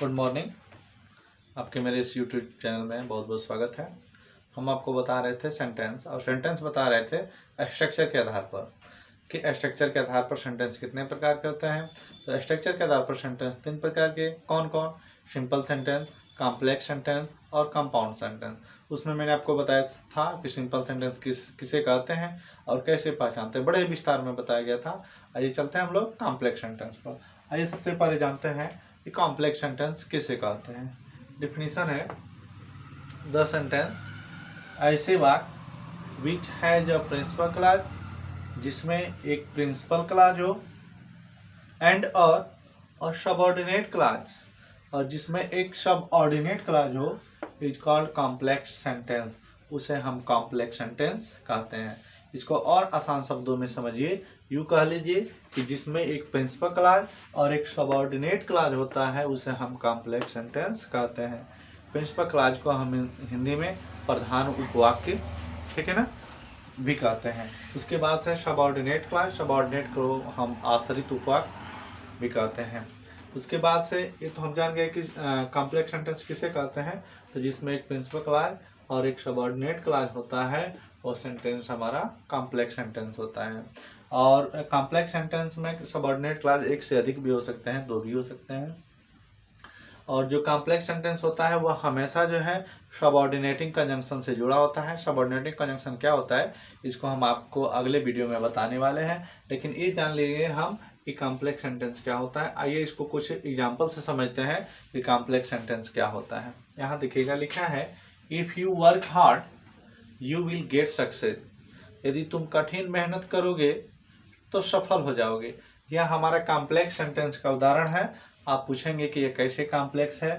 Good morning. आपके मेरे इस यूट्यूब चैनल में बहुत बहुत स्वागत है। हम आपको बता रहे थे सेंटेंस, और सेंटेंस बता रहे थे स्ट्रक्चर के आधार पर कि स्ट्रक्चर के आधार पर सेंटेंस कितने प्रकार के होते हैं। तो स्ट्रक्चर के आधार पर सेंटेंस 3 प्रकार के, कौन कौन? सिंपल सेंटेंस, कॉम्प्लेक्स सेंटेंस और कंपाउंड सेंटेंस। उसमें मैंने आपको बताया था कि सिंपल सेंटेंस किसे कहते हैं और कैसे पहचानते हैं, बड़े विस्तार में बताया गया था। आइए चलते हैं हम लोग कॉम्प्लेक्स सेंटेंस पर। आइए सबसे पहले जानते हैं कि कॉम्प्लेक्स सेंटेंस किसे कहते हैं। डिफिनीशन है, द सेंटेंस ऐसे वाक्य which has a principal clause, जिसमें एक प्रिंसिपल क्लॉज हो, एंड और सबऑर्डिनेट क्लॉज, और जिसमें एक सबऑर्डिनेट क्लॉज हो, इज कॉल्ड कॉम्प्लेक्स सेंटेंस। उसे हम कॉम्प्लेक्स सेंटेंस कहते हैं। इसको और आसान शब्दों में समझिए, यूँ कह लीजिए कि जिसमें एक प्रिंसिपल क्लॉज और एक सबऑर्डिनेट क्लॉज होता है, उसे हम कॉम्प्लेक्स सेंटेंस कहते हैं। प्रिंसिपल क्लॉज को हम हिंदी में प्रधान उपवाक्य, ठीक है ना, भी कहते हैं। उसके बाद से सबऑर्डिनेट क्लॉज, सबऑर्डिनेट को हम आश्रित उपवाक्य भी कहते हैं। उसके बाद से ये तो हम जान गए कि कॉम्प्लेक्स सेंटेंस किसे कहते हैं। तो जिसमें एक प्रिंसिपल क्लॉज और एक सबऑर्डिनेट क्लॉज होता है, वो सेंटेंस हमारा कॉम्प्लेक्स सेंटेंस होता है। और कॉम्प्लेक्स सेंटेंस में सबऑर्डिनेट क्लॉज एक से अधिक भी हो सकते हैं, 2 भी हो सकते हैं। और जो कॉम्प्लेक्स सेंटेंस होता है वह हमेशा जो है सबऑर्डिनेटिंग कंजंक्शन से जुड़ा होता है। सबऑर्डिनेटिंग कंजंक्शन क्या होता है, इसको हम आपको अगले वीडियो में बताने वाले हैं, लेकिन ये जान लीजिए हम कि कॉम्प्लेक्स सेंटेंस क्या होता है। आइए इसको कुछ एग्जाम्पल से समझते हैं कि कॉम्प्लेक्स सेंटेंस क्या होता है। यहाँ देखिएगा, लिखा है if you work hard you will get success. यदि तुम कठिन मेहनत करोगे तो सफल हो जाओगे। यह हमारा कॉम्प्लेक्स सेंटेंस का उदाहरण है। आप पूछेंगे कि यह कैसे कॉम्प्लेक्स है,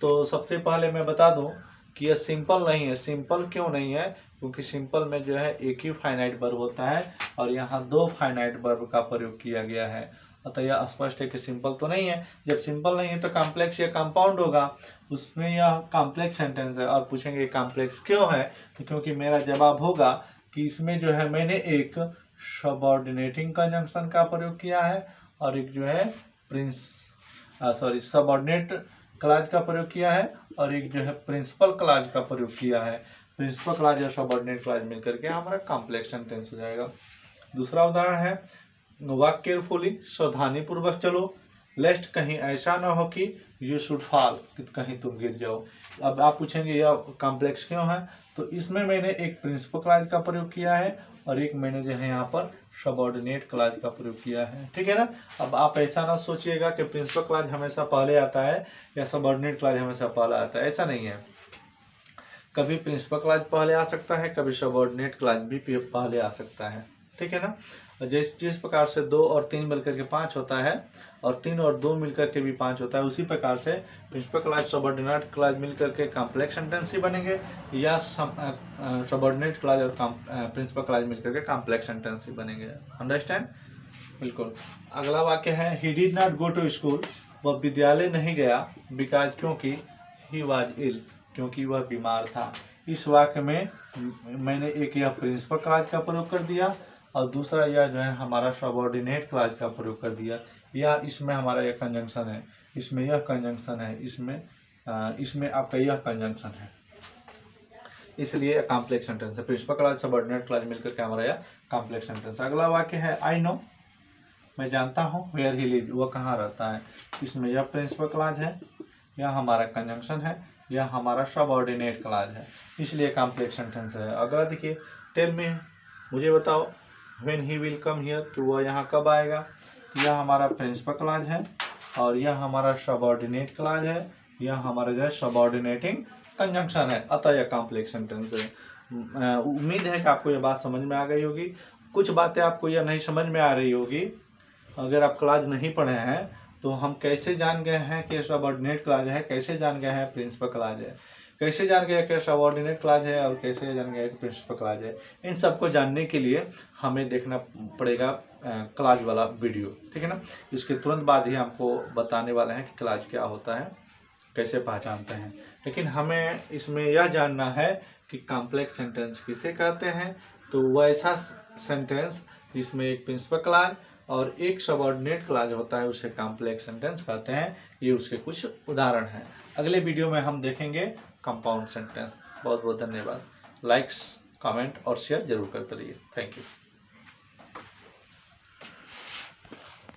तो सबसे पहले मैं बता दूं कि यह सिंपल नहीं है। सिंपल क्यों नहीं है? क्योंकि सिंपल में जो है एक ही फाइनाइट वर्ब होता है और यहाँ 2 फाइनाइट वर्ब का प्रयोग किया गया है। अतः यह स्पष्ट है कि सिंपल तो नहीं है। जब सिंपल नहीं है तो कॉम्प्लेक्स या कंपाउंड होगा, उसमें यह कॉम्प्लेक्स सेंटेंस है। और पूछेंगे कॉम्प्लेक्स क्यों है, तो क्योंकि मेरा जवाब होगा कि इसमें जो है मैंने एक सबऑर्डिनेटिंग कंजंक्शन का प्रयोग किया है और एक जो है सबऑर्डिनेट क्लॉज का प्रयोग किया है और एक जो है प्रिंसिपल क्लॉज का प्रयोग किया है। प्रिंसिपल क्लॉज और सबऑर्डिनेट क्लॉज मिलकर के हमारा कॉम्प्लेक्स सेंटेंस हो जाएगा। दूसरा उदाहरण है, वॉक केयरफुली, सावधानी पूर्वक चलो, लेस्ट कहीं ऐसा ना हो कि यू शुड फॉल, कहीं तुम गिर जाओ। अब आप पूछेंगे यह कॉम्प्लेक्स क्यों है, तो इसमें मैंने एक प्रिंसिपल क्लॉज का प्रयोग किया है और एक मैंने जो है यहाँ पर सबऑर्डिनेट क्लॉज का प्रयोग किया है, ठीक है ना। अब आप ऐसा ना सोचिएगा कि प्रिंसिपल क्लॉज हमेशा पहले आता है या सबऑर्डिनेट क्लॉज हमेशा पहले आता है, ऐसा नहीं है। कभी प्रिंसिपल क्लॉज पहले आ सकता है, कभी सबऑर्डिनेट क्लॉज भी पहले आ सकता है, ठीक है ना। जिस प्रकार से 2 और 3 मिलकर के 5 होता है और 3 और 2 मिलकर के भी 5 होता है, उसी प्रकार से प्रिंसिपल क्लॉज सबऑर्डिनेट क्लॉज मिलकर के कॉम्प्लेक्स सेंटेंस ही बनेंगे, या सबऑर्डिनेट क्लॉज और प्रिंसिपल क्लॉज मिलकर के कॉम्प्लेक्स सेंटेंस ही बनेंगे। अंडरस्टैंड? बिल्कुल। अगला वाक्य है, he did not go to school, वह विद्यालय नहीं गया, बिकॉज क्योंकि ही वॉज इल, क्योंकि वह बीमार था। इस वाक्य में मैंने एक यह प्रिंसिपल क्लॉज का प्रयोग कर दिया और दूसरा यह जो है हमारा सबऑर्डिनेट क्लॉज का प्रयोग कर दिया। यह इसमें हमारा यह कंजंक्शन है, इसमें यह कंजंक्शन है, इसमें आपका यह कंजंक्शन है, इसलिए कॉम्प्लेक्स सेंटेंस है। प्रिंसिपल क्लॉज सबऑर्डिनेट क्लॉज मिलकर के हमारा यह कॉम्प्लेक्स सेंटेंस। अगला वाक्य है, आई नो, मैं जानता हूँ, वेयर ही लिव, वह कहाँ रहता है। इसमें यह प्रिंसिपल क्लॉज है, यह हमारा कंजंक्शन है, यह हमारा सबऑर्डिनेट क्लॉज है, इसलिए कॉम्प्लेक्स सेंटेंस है। अगला देखिए, टेल मी, मुझे बताओ, when he will come here, कि वह यहाँ कब आएगा। यह हमारा प्रिंसिपल क्लॉज है और यह हमारा सबऑर्डिनेट क्लॉज है, यह हमारा जो है सबऑर्डिनेटिंग कंजंक्शन है, अतः यह कॉम्प्लेक्स सेंटेंस है। उम्मीद है कि आपको यह बात समझ में आ गई होगी। कुछ बातें आपको यह नहीं समझ में आ रही होगी, अगर आप क्लॉज नहीं पढ़े हैं तो हम कैसे जान गए हैं कि सबऑर्डिनेट क्लॉज है, कैसे जान गए हैं प्रिंसिपल क्लॉज है, कैसे जान गए कि सबऑर्डिनेट क्लॉज है और कैसे जान गए कि प्रिंसिपल क्लॉज है। इन सबको जानने के लिए हमें देखना पड़ेगा क्लॉज वाला वीडियो, ठीक है ना। इसके तुरंत बाद ही हमको बताने वाले हैं कि क्लॉज क्या होता है, कैसे पहचानते हैं। लेकिन हमें इसमें यह जानना है कि कॉम्प्लेक्स सेंटेंस किसे कहते हैं। तो वैसा सेंटेंस जिसमें एक प्रिंसिपल क्लॉज और एक सबऑर्डिनेट क्लॉज होता है, उसे कॉम्प्लेक्स सेंटेंस कहते हैं। ये उसके कुछ उदाहरण हैं। अगले वीडियो में हम देखेंगे कंपाउंड सेंटेंस। बहुत बहुत धन्यवाद। लाइक्स, कमेंट और शेयर जरूर करते रहिए। Thank you.